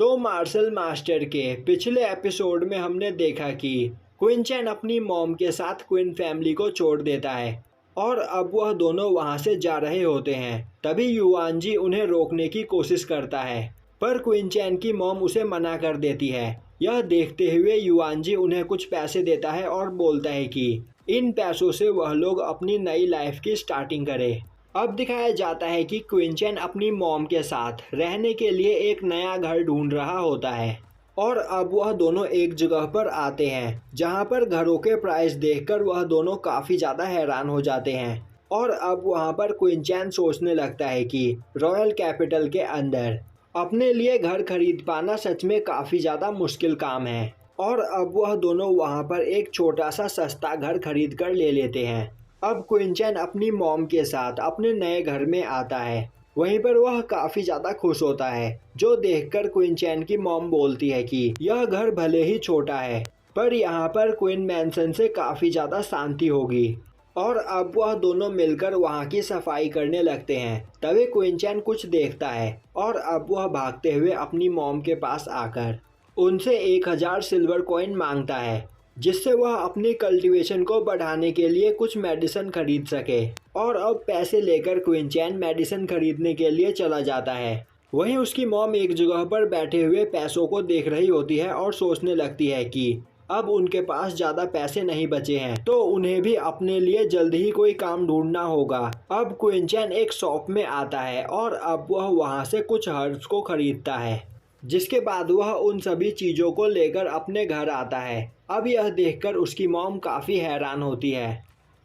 तो martial master के पिछले एपिसोड में हमने देखा कि क्विन चैन अपनी मॉम के साथ क्विन फैमिली को छोड़ देता है और अब वह दोनों वहां से जा रहे होते हैं। तभी युआन जी उन्हें रोकने की कोशिश करता है, पर क्विन चैन की मॉम उसे मना कर देती है। यह देखते हुए युआन जी उन्हें कुछ पैसे देता है और बोलता है कि इन पैसों से वह लोग अपनी नई लाइफ की स्टार्टिंग करें। अब दिखाया जाता है कि क्विन चैन अपनी मॉम के साथ रहने के लिए एक नया घर ढूंढ रहा होता है और अब वह दोनों एक जगह पर आते हैं जहां पर घरों के प्राइस देखकर वह दोनों काफ़ी ज़्यादा हैरान हो जाते हैं। और अब वहां पर क्विन चैन सोचने लगता है कि रॉयल कैपिटल के अंदर अपने लिए घर खरीद पाना सच में काफ़ी ज़्यादा मुश्किल काम है। और अब वह दोनों वहां पर एक छोटा सा सस्ता घर खरीद कर ले लेते हैं। अब क्विन चैन अपनी मॉम के साथ अपने नए घर में आता है, वहीं पर वह काफ़ी ज़्यादा खुश होता है, जो देखकर क्विन चैन की मॉम बोलती है कि यह घर भले ही छोटा है पर यहाँ पर क्वीन मैंसन से काफ़ी ज़्यादा शांति होगी। और अब वह दोनों मिलकर वहाँ की सफाई करने लगते हैं। तभी क्विन चैन कुछ देखता है और अब वह भागते हुए अपनी मॉम के पास आकर उनसे 1000 सिल्वर कॉइन मांगता है, जिससे वह अपनी कल्टीवेशन को बढ़ाने के लिए कुछ मेडिसिन खरीद सके। और अब पैसे लेकर क्विन चैन मेडिसिन खरीदने के लिए चला जाता है। वहीं उसकी मॉम एक जगह पर बैठे हुए पैसों को देख रही होती है और सोचने लगती है कि अब उनके पास ज़्यादा पैसे नहीं बचे हैं, तो उन्हें भी अपने लिए जल्द ही कोई काम ढूंढना होगा। अब क्विन चैन एक शॉप में आता है और अब वह वहाँ से कुछ हर्ब्स को खरीदता है, जिसके बाद वह उन सभी चीज़ों को लेकर अपने घर आता है। अब यह देखकर उसकी मॉम काफ़ी हैरान होती है।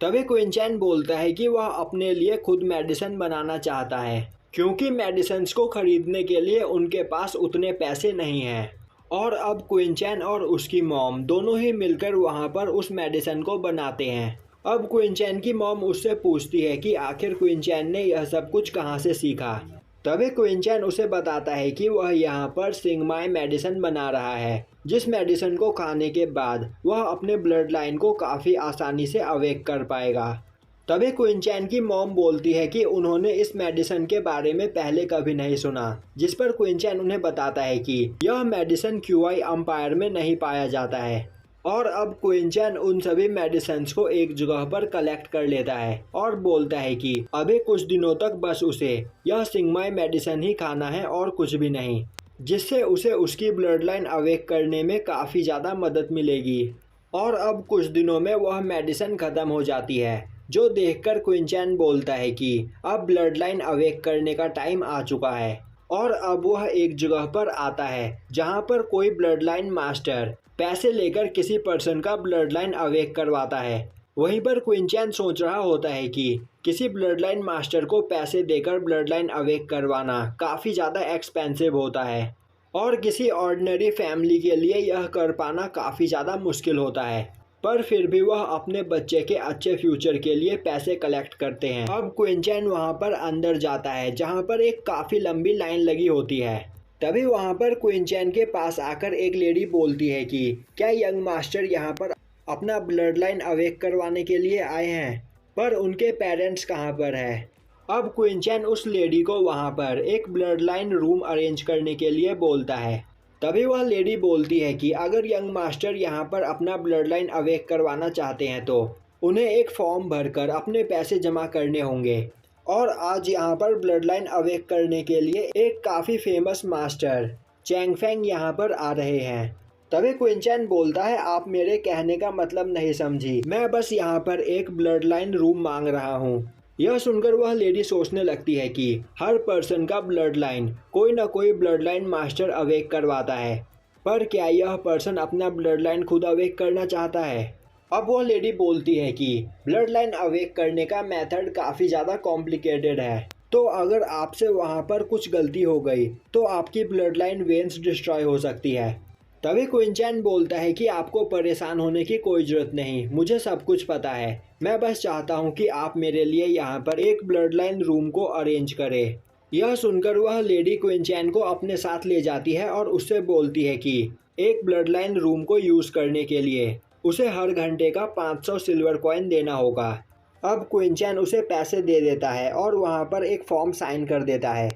तभी क्विन चैन बोलता है कि वह अपने लिए खुद मेडिसिन बनाना चाहता है, क्योंकि मेडिसिन्स को खरीदने के लिए उनके पास उतने पैसे नहीं हैं। और अब क्विन चैन और उसकी मॉम दोनों ही मिलकर वहाँ पर उस मेडिसिन को बनाते हैं। अब क्विन चैन की मॉम उससे पूछती है कि आखिर क्विन चैन ने यह सब कुछ कहाँ से सीखा। तभी क्विन चैन उसे बताता है कि वह यहाँ पर सिंगमाई मेडिसिन बना रहा है, जिस मेडिसिन को खाने के बाद वह अपने ब्लड लाइन को काफ़ी आसानी से अवेक कर पाएगा। तभी क्विन चैन की मॉम बोलती है कि उन्होंने इस मेडिसिन के बारे में पहले कभी नहीं सुना, जिस पर क्विन चैन उन्हें बताता है कि यह मेडिसिन क्यूआई एम्पायर में नहीं पाया जाता है। और अब क्विन चैन उन सभी मेडिसिन्स को एक जगह पर कलेक्ट कर लेता है और बोलता है कि अभी कुछ दिनों तक बस उसे यह सिंगमाई मेडिसिन ही खाना है और कुछ भी नहीं, जिससे उसे उसकी ब्लड लाइन अवेक करने में काफ़ी ज़्यादा मदद मिलेगी। और अब कुछ दिनों में वह मेडिसिन ख़त्म हो जाती है, जो देखकर क्विन चैन बोलता है कि अब ब्लड लाइन अवेक करने का टाइम आ चुका है। और अब वह एक जगह पर आता है जहां पर कोई ब्लड लाइन मास्टर पैसे लेकर किसी पर्सन का ब्लड लाइन अवेक करवाता है। वहीं पर क्विन चैन सोच रहा होता है कि किसी ब्लड लाइन मास्टर को पैसे देकर ब्लड लाइन अवेक करवाना काफ़ी ज़्यादा एक्सपेंसिव होता है और किसी ऑर्डिनरी फैमिली के लिए यह कर पाना काफ़ी ज़्यादा मुश्किल होता है। पर फिर भी वह अपने बच्चे के अच्छे फ्यूचर के लिए पैसे कलेक्ट करते हैं। अब क्विन चैन वहाँ पर अंदर जाता है जहाँ पर एक काफ़ी लंबी लाइन लगी होती है। तभी वहाँ पर क्विन चैन के पास आकर एक लेडी बोलती है कि क्या यंग मास्टर यहाँ पर अपना ब्लड लाइन अवेक करवाने के लिए आए हैं, पर उनके पेरेंट्स कहाँ पर है। अब क्विन चैन उस लेडी को वहाँ पर एक ब्लड लाइन रूम अरेंज करने के लिए बोलता है। तभी वह लेडी बोलती है कि अगर यंग मास्टर यहाँ पर अपना ब्लड लाइन अवेक करवाना चाहते हैं तो उन्हें एक फॉर्म भरकर अपने पैसे जमा करने होंगे। और आज यहाँ पर ब्लड लाइन अवेक करने के लिए एक काफ़ी फेमस मास्टर चैंग फेंग यहाँ पर आ रहे हैं। तभी क्विन चैन बोलता है, आप मेरे कहने का मतलब नहीं समझी, मैं बस यहाँ पर एक ब्लड लाइन रूम मांग रहा हूँ। यह सुनकर वह लेडी सोचने लगती है कि हर पर्सन का ब्लड लाइन कोई ना कोई ब्लड लाइन मास्टर अवेक करवाता है, पर क्या यह पर्सन अपना ब्लड लाइन खुद अवेक करना चाहता है। अब वह लेडी बोलती है कि ब्लड लाइन अवेक करने का मेथड काफ़ी ज़्यादा कॉम्प्लिकेटेड है, तो अगर आपसे वहाँ पर कुछ गलती हो गई तो आपकी ब्लड लाइन वेन्स डिस्ट्रॉय हो सकती है। तभी क्विन चैन बोलता है कि आपको परेशान होने की कोई ज़रूरत नहीं, मुझे सब कुछ पता है, मैं बस चाहता हूँ कि आप मेरे लिए यहाँ पर एक ब्लड लाइन रूम को अरेंज करें। यह सुनकर वह लेडी क्विन चैन को अपने साथ ले जाती है और उससे बोलती है कि एक ब्लड लाइन रूम को यूज़ करने के लिए उसे हर घंटे का 500 सिल्वर कॉइन देना होगा। अब क्विन चैन उसे पैसे दे देता है और वहाँ पर एक फॉर्म साइन कर देता है।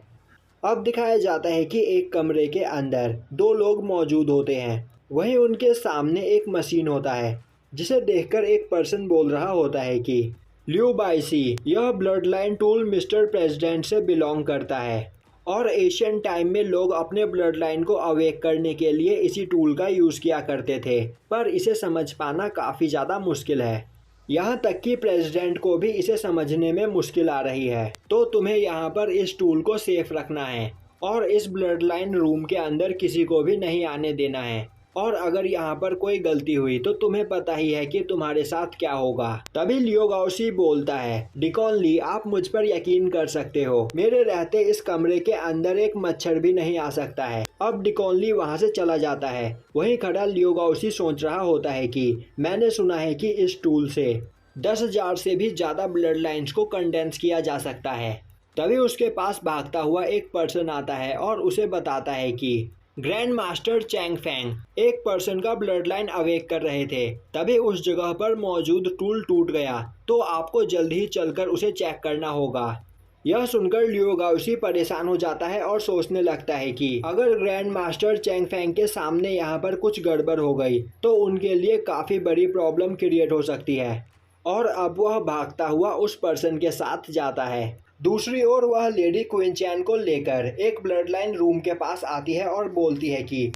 अब दिखाया जाता है कि एक कमरे के अंदर दो लोग मौजूद होते हैं। वहीं उनके सामने एक मशीन होता है जिसे देखकर एक पर्सन बोल रहा होता है कि ल्यू बाइसी, यह blood line tool mister president से बिलोंग करता है और एशियन टाइम में लोग अपने ब्लड लाइन को अवेक करने के लिए इसी टूल का यूज़ किया करते थे, पर इसे समझ पाना काफ़ी ज़्यादा मुश्किल है। यहाँ तक कि प्रेसिडेंट को भी इसे समझने में मुश्किल आ रही है। तो तुम्हें यहाँ पर इस टूल को सेफ रखना है और इस ब्लड लाइन रूम के अंदर किसी को भी नहीं आने देना है, और अगर यहाँ पर कोई गलती हुई तो तुम्हें पता ही है कि तुम्हारे साथ क्या होगा। तभी लियो गाओसी बोलता है, डिकॉन ली, आप मुझ पर यकीन कर सकते हो, मेरे रहते इस कमरे के अंदर एक मच्छर भी नहीं आ सकता है। अब डिकॉन ली वहाँ से चला जाता है। वहीं खड़ा लियो गाओसी सोच रहा होता है कि मैंने सुना है कि इस टूल से 10,000 से भी ज़्यादा ब्लड लाइन्स को कंडेंस किया जा सकता है। तभी उसके पास भागता हुआ एक पर्सन आता है और उसे बताता है कि ग्रैंड मास्टर चैंग फैंग एक पर्सन का ब्लड लाइन अवेक कर रहे थे। तभी उस जगह पर मौजूद टूल टूट गया, तो आपको जल्द ही चलकर उसे चेक करना होगा। यह सुनकर लियो गाओसी परेशान हो जाता है और सोचने लगता है कि अगर ग्रैंड मास्टर चैंग फैंग के सामने यहाँ पर कुछ गड़बड़ हो गई तो उनके लिए काफ़ी बड़ी प्रॉब्लम क्रिएट हो सकती है। और अब वह भागता हुआ उस पर्सन के साथ जाता है। दूसरी ओर वह लेडी क्वीन चैन को लेकर एक ब्लड लाइन रूम के पास आती है और बोलती है कि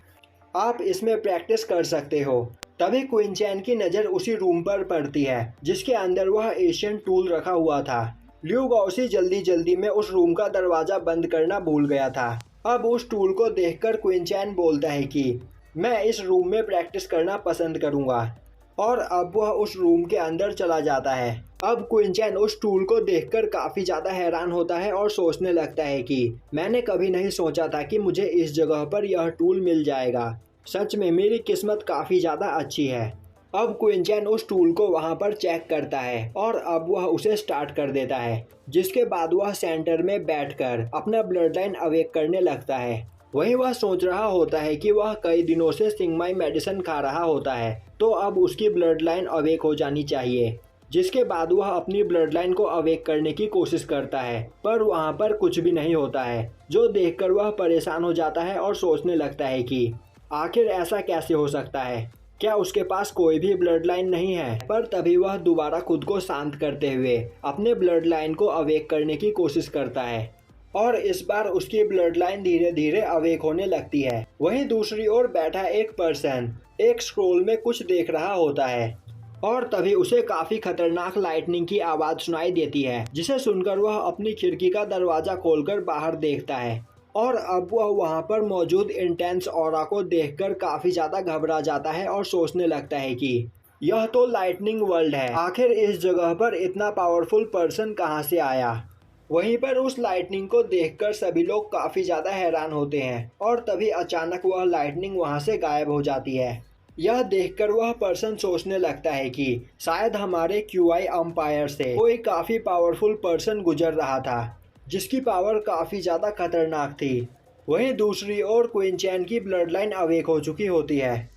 आप इसमें प्रैक्टिस कर सकते हो। तभी क्वीन चैन की नज़र उसी रूम पर पड़ती है जिसके अंदर वह एशियन टूल रखा हुआ था। लियो गाओसी जल्दी जल्दी में उस रूम का दरवाज़ा बंद करना भूल गया था। अब उस टूल को देखकर क्वीन चैन बोलता है कि मैं इस रूम में प्रैक्टिस करना पसंद करूँगा, और अब वह उस रूम के अंदर चला जाता है। अब क्वीन चैन उस टूल को देखकर काफ़ी ज़्यादा हैरान होता है और सोचने लगता है कि मैंने कभी नहीं सोचा था कि मुझे इस जगह पर यह टूल मिल जाएगा। सच में मेरी किस्मत काफ़ी ज़्यादा अच्छी है। अब क्वीन चैन उस टूल को वहाँ पर चेक करता है और अब वह उसे स्टार्ट कर देता है, जिसके बाद वह सेंटर में बैठकर अपना ब्लड लाइन अवेक करने लगता है। वहीं वह सोच रहा होता है कि वह कई दिनों से सिंगमाई मेडिसिन खा रहा होता है, तो अब उसकी ब्लड लाइन अवेक हो जानी चाहिए। जिसके बाद वह अपनी ब्लड लाइन को अवेक करने की कोशिश करता है, पर वहाँ पर कुछ भी नहीं होता है, जो देखकर वह परेशान हो जाता है और सोचने लगता है कि आखिर ऐसा कैसे हो सकता है, क्या उसके पास कोई भी ब्लड लाइन नहीं है। पर तभी वह दोबारा खुद को शांत करते हुए अपने ब्लड लाइन को अवेक करने की कोशिश करता है और इस बार उसकी ब्लड लाइन धीरे धीरे अवेक होने लगती है। वहीं दूसरी ओर बैठा एक पर्सन एक स्क्रोल में कुछ देख रहा होता है और तभी उसे काफ़ी खतरनाक लाइटनिंग की आवाज़ सुनाई देती है, जिसे सुनकर वह अपनी खिड़की का दरवाज़ा खोलकर बाहर देखता है। और अब वह वहाँ पर मौजूद इंटेंस ऑरा को देखकर काफ़ी ज़्यादा घबरा जाता है और सोचने लगता है कि यह तो लाइटनिंग वर्ल्ड है, आखिर इस जगह पर इतना पावरफुल पर्सन कहाँ से आया। वहीं पर उस लाइटनिंग को देखकर सभी लोग काफ़ी ज़्यादा हैरान होते हैं और तभी अचानक वह लाइटनिंग वहाँ से गायब हो जाती है। यह देखकर वह पर्सन सोचने लगता है कि शायद हमारे क्यूआई अंपायर से कोई काफ़ी पावरफुल पर्सन गुजर रहा था, जिसकी पावर काफ़ी ज़्यादा खतरनाक थी। वहीं दूसरी ओर क्वीन चैन की ब्लड लाइन अवेक हो चुकी होती है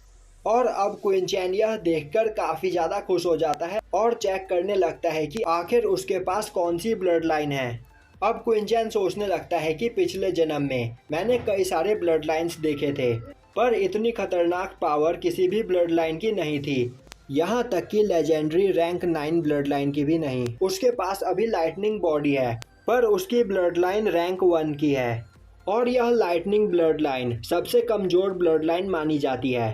और अब क्वीन चैन यह देखकर काफ़ी ज़्यादा खुश हो जाता है और चेक करने लगता है कि आखिर उसके पास कौन सी ब्लड लाइन है। अब क्वीन चैन सोचने लगता है कि पिछले जन्म में मैंने कई सारे ब्लड लाइन्स देखे थे, पर इतनी खतरनाक पावर किसी भी ब्लड लाइन की नहीं थी, यहाँ तक कि लेजेंडरी रैंक 9 ब्लड लाइन की भी नहीं। उसके पास अभी लाइटनिंग बॉडी है, पर उसकी ब्लड लाइन रैंक 1 की है और यह लाइटनिंग ब्लड लाइन सबसे कमज़ोर ब्लड लाइन मानी जाती है।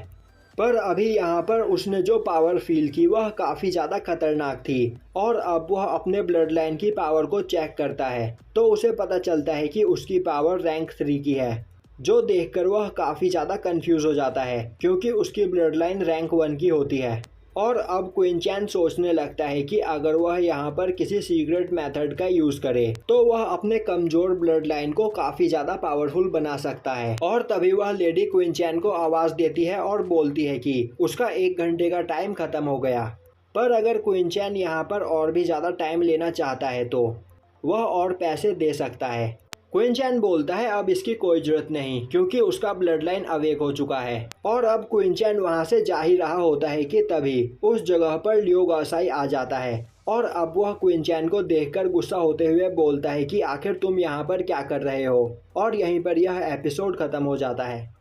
पर अभी यहाँ पर उसने जो पावर फील की वह काफ़ी ज़्यादा खतरनाक थी और अब वह अपने ब्लड लाइन की पावर को चेक करता है तो उसे पता चलता है कि उसकी पावर रैंक 3 की है, जो देखकर वह काफ़ी ज़्यादा कंफ्यूज हो जाता है क्योंकि उसकी ब्लड लाइन रैंक 1 की होती है। और अब क्वीन चैन सोचने लगता है कि अगर वह यहाँ पर किसी सीक्रेट मेथड का यूज़ करे तो वह अपने कमज़ोर ब्लड लाइन को काफ़ी ज़्यादा पावरफुल बना सकता है। और तभी वह लेडी क्वीन चैन को आवाज़ देती है और बोलती है कि उसका 1 घंटे का टाइम ख़त्म हो गया। पर अगर क्वीन चैन यहाँ पर और भी ज़्यादा टाइम लेना चाहता है तो वह और पैसे दे सकता है। क्वीन चैन बोलता है अब इसकी कोई ज़रूरत नहीं क्योंकि उसका ब्लड लाइन अवेक हो चुका है। और अब क्वीन चैन वहाँ से जा ही रहा होता है कि तभी उस जगह पर लियो गाओसी आ जाता है और अब वह क्विंचैन को देखकर गुस्सा होते हुए बोलता है कि आखिर तुम यहाँ पर क्या कर रहे हो, और यहीं पर यह एपिसोड ख़त्म हो जाता है।